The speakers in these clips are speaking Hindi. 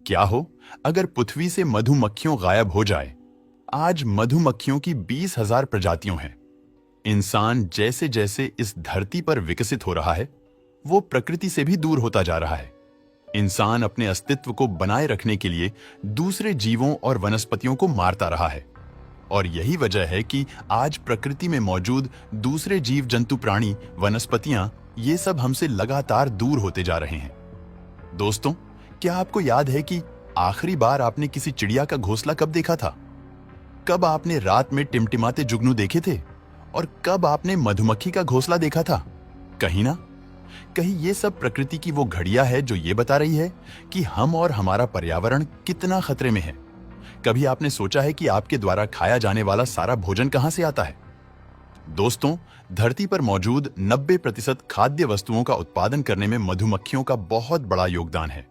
क्या हो अगर पृथ्वी से मधुमक्खियों गायब हो जाए। आज मधुमक्खियों की 20,000 प्रजातियों हैं। इंसान जैसे जैसे इस धरती पर विकसित हो रहा है, वो प्रकृति से भी दूर होता जा रहा है। इंसान अपने अस्तित्व को बनाए रखने के लिए दूसरे जीवों और वनस्पतियों को मारता रहा है। और यही वजह है कि आज प्रकृति में मौजूद दूसरे जीव जंतु, प्राणी, वनस्पतियां, ये सब हमसे लगातार दूर होते जा रहे हैं। दोस्तों, क्या आपको याद है कि आखिरी बार आपने किसी चिड़िया का घोंसला कब देखा था? कब आपने रात में टिमटिमाते जुगनू देखे थे? और कब आपने मधुमक्खी का घोंसला देखा था? कहीं ये सब प्रकृति की वो घड़ियां है जो ये बता रही है कि हम और हमारा पर्यावरण कितना खतरे में है। कभी आपने सोचा है कि आपके द्वारा खाया जाने वाला सारा भोजन कहां से आता है? दोस्तों, धरती पर मौजूद 90% खाद्य वस्तुओं का उत्पादन करने में मधुमक्खियों का बहुत बड़ा योगदान है।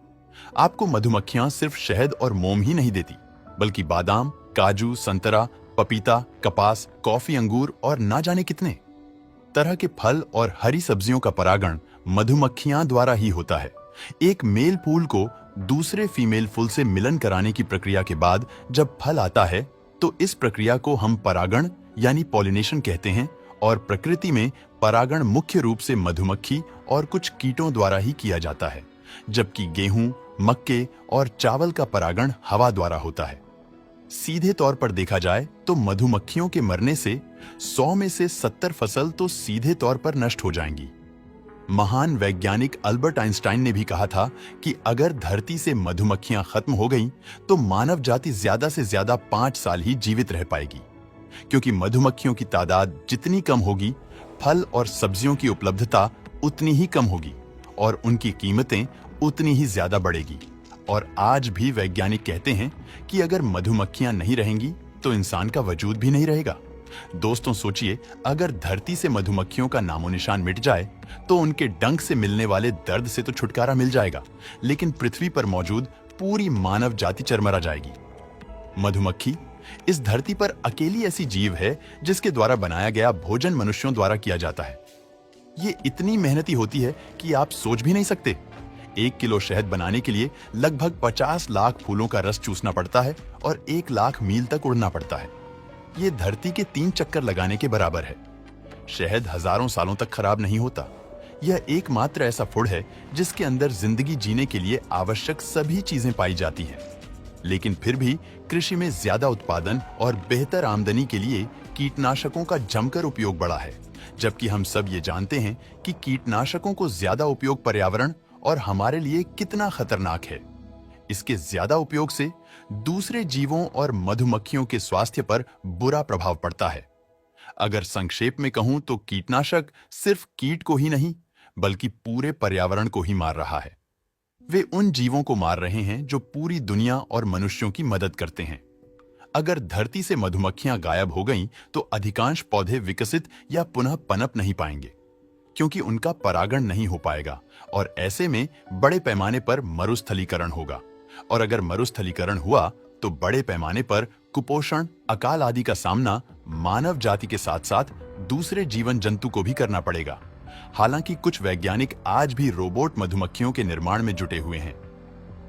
आपको मधुमक्खियां सिर्फ शहद और मोम ही नहीं देती, बल्कि बादाम, काजू, संतरा, पपीता, कपास, कॉफी, अंगूर और ना जाने कितने तरह के फल और हरी सब्जियों का परागण मधुमक्खियां द्वारा ही होता है। एक मेल फूल को दूसरे फीमेल फूल से मिलन कराने की प्रक्रिया के बाद जब फल आता है, तो इस प्रक्रिया को हम परागण यानी पॉलिनेशन कहते हैं। और प्रकृति में परागण मुख्य रूप से मधुमक्खी और कुछ कीटों द्वारा ही किया जाता है, जबकि गेहूं, मक्के और चावल का परागण हवा द्वारा होता है। सीधे तौर पर देखा जाए तो मधुमक्खियों के मरने से 100 में से 70 फसल तो सीधे तौर पर नष्ट हो जाएंगी। महान वैज्ञानिक अल्बर्ट आइंस्टाइन ने भी कहा था कि अगर धरती से मधुमक्खियां खत्म हो गईं, तो मानव जाति ज्यादा से ज्यादा 5 साल ही जीवित रह पाएगी, क्योंकि मधुमक्खियों की तादाद जितनी कम होगी, फल और सब्जियों की उपलब्धता उतनी ही कम होगी और उनकी कीमतें उतनी ही ज्यादा बढ़ेगी। और आज भी वैज्ञानिक कहते हैं कि अगर मधुमक्खियां नहीं रहेंगी तो इंसान का वजूद भी नहीं रहेगा। दोस्तों, सोचिए, अगर धरती से मधुमक्खियों का नामो निशान मिट जाए तो उनके डंक से मिलने वाले दर्द से तो छुटकारा मिल जाएगा, लेकिन पृथ्वी पर मौजूद पूरी मानव जाति चरमरा जाएगी। मधुमक्खी इस धरती पर अकेली ऐसी जीव है जिसके द्वारा बनाया गया भोजन मनुष्यों द्वारा किया जाता है। ये इतनी मेहनती होती है कि आप सोच भी नहीं सकते। 1 किलो शहद बनाने के लिए लगभग 50 लाख फूलों का रस चूसना पड़ता है और 1 लाख मील तक उड़ना पड़ता है। ये धरती के 3 चक्कर लगाने के बराबर है। शहद हजारों सालों तक खराब नहीं होता। यह एकमात्र ऐसा फूड है जिसके अंदर जिंदगी जीने के लिए आवश्यक सभी चीजें पाई जाती हैं। लेकिन फिर भी कृषि में ज्यादा उत्पादन और बेहतर आमदनी के लिए कीटनाशकों का जमकर उपयोग बढ़ा है, जबकि हम सब ये जानते हैं कि कीटनाशकों को ज्यादा उपयोग पर्यावरण और हमारे लिए कितना खतरनाक है। इसके ज्यादा उपयोग से दूसरे जीवों और मधुमक्खियों के स्वास्थ्य पर बुरा प्रभाव पड़ता है। अगर संक्षेप में कहूं तो कीटनाशक सिर्फ कीट को ही नहीं, बल्कि पूरे पर्यावरण को ही मार रहा है। वे उन जीवों को मार रहे हैं जो पूरी दुनिया और मनुष्यों की मदद करते हैं। अगर धरती से मधुमक्खियां गायब हो गईं, तो अधिकांश पौधे विकसित या पुनः पनप नहीं पाएंगे, क्योंकि उनका परागण नहीं हो पाएगा और ऐसे में बड़े पैमाने पर मरुस्थलीकरण होगा। और अगर मरुस्थलीकरण हुआ तो बड़े पैमाने पर कुपोषण, अकाल आदि का सामना मानव जाति के साथ साथ दूसरे जीवन जंतु को भी करना पड़ेगा। हालांकि कुछ वैज्ञानिक आज भी रोबोट मधुमक्खियों के निर्माण में जुटे हुए हैं।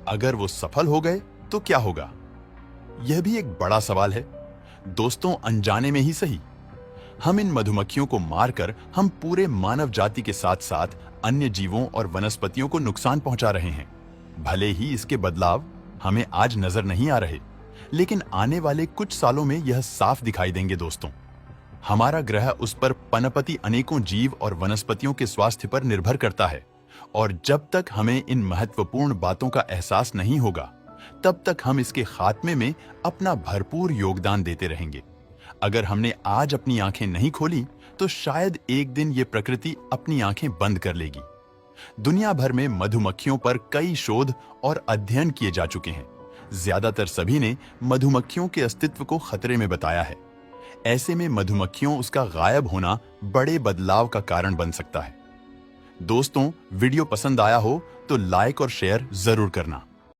अगर वो सफल हो गए तो क्या होगा? यह भी एक बड़ा सवाल है। दोस्तों, अनजाने में ही सही, हम इन मधुमक्खियों को मारकर हम पूरे मानव जाति के साथ साथ अन्य जीवों और वनस्पतियों को नुकसान पहुंचा रहे हैं। भले ही इसके बदलाव हमें आज नजर नहीं आ रहे, लेकिन आने वाले कुछ सालों में यह साफ दिखाई देंगे। दोस्तों, हमारा ग्रह, उस पर पनपती अनेकों जीव और वनस्पतियों के स्वास्थ्य पर निर्भर करता है। और जब तक हमें इन महत्वपूर्ण बातों का एहसास नहीं होगा, तब तक हम इसके खात्मे में अपना भरपूर योगदान देते रहेंगे। अगर हमने आज अपनी आंखें नहीं खोली, तो शायद एक दिन ये प्रकृति अपनी आंखें बंद कर लेगी। दुनिया भर में मधुमक्खियों पर कई शोध और अध्ययन किए जा चुके हैं। ज्यादातर सभी ने मधुमक्खियों के अस्तित्व को खतरे में बताया है। ऐसे में मधुमक्खियों उसका गायब होना बड़े बदलाव का कारण बन सकता है। दोस्तों, वीडियो पसंद आया हो तो लाइक और शेयर जरूर करना।